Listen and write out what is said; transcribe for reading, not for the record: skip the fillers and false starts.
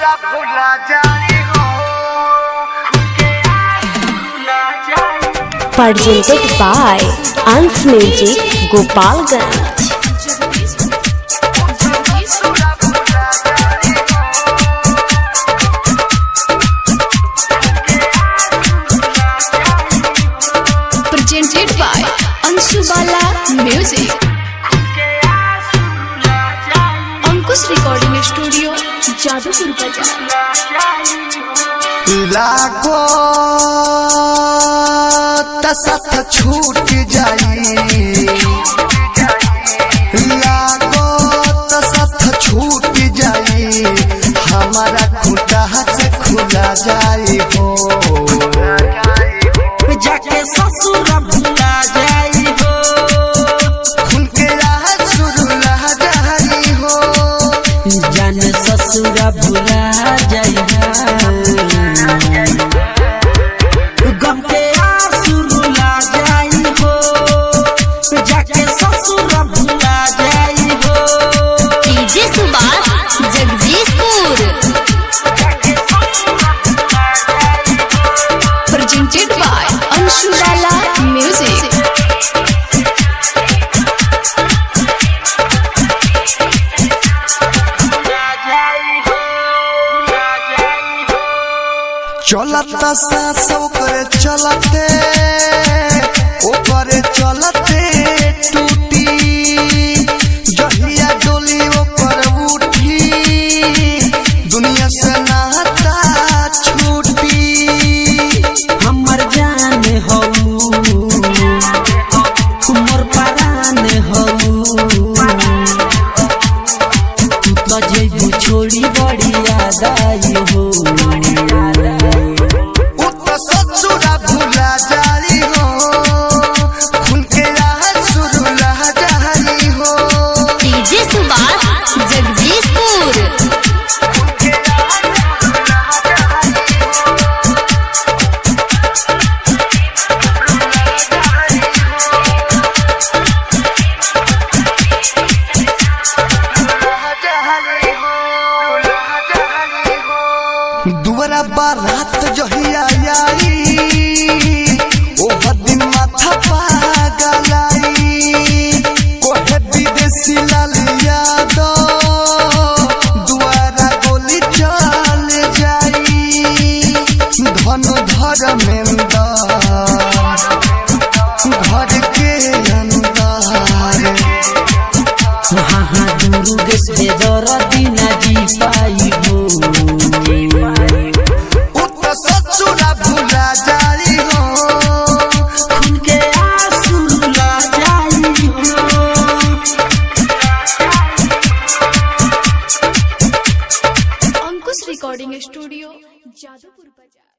ससुरा भुला जाई हो presented by Ans Music Gopalganj। Presented by Anshubala Music। Ankush recording studio Jadupur बाजार। लागो तसत छूट जाई, लागो तसत छूट जाई, हमारा खुदा से खुला जाई हो जाके ससुरा भुला जाई हो, खुल के सुरुला जाई हो जान ससुरा भुला जाई गम के आंसू रुला जाई हो, जाके ससुरा भुला जाई हो। DJ Subhash Jagdishpur. Presented by Anshubala Music। चलता सासों करे चलते ओकरे चलते टूटी, जहिया डोली ओकर उठी दुनिया से नाता छूटी। हमर जान हो मोर परान हो, तू तो जेबू छोड़ी बड़ी याद आई हो। ससुरा भुला जाई हो, खुल के सुरुला जाई हो। डीजे सुभाष जगदीशपुर। दुआरा बारात जहिया आई, ओह दिन माथा पागलाई, कोहे विदेशी लाल यादव दुआरा गोली चल जाई, धनु धर्मेंद्र घर के अंदर। हाँ हाँ दुर्ग से दर्दी न जी पाई हो, ससुरा भुला जाई हो, खुल के आंसू रुला जाई हो। अंकुश रिकॉर्डिंग स्टूडियो जादूपुर बाजार।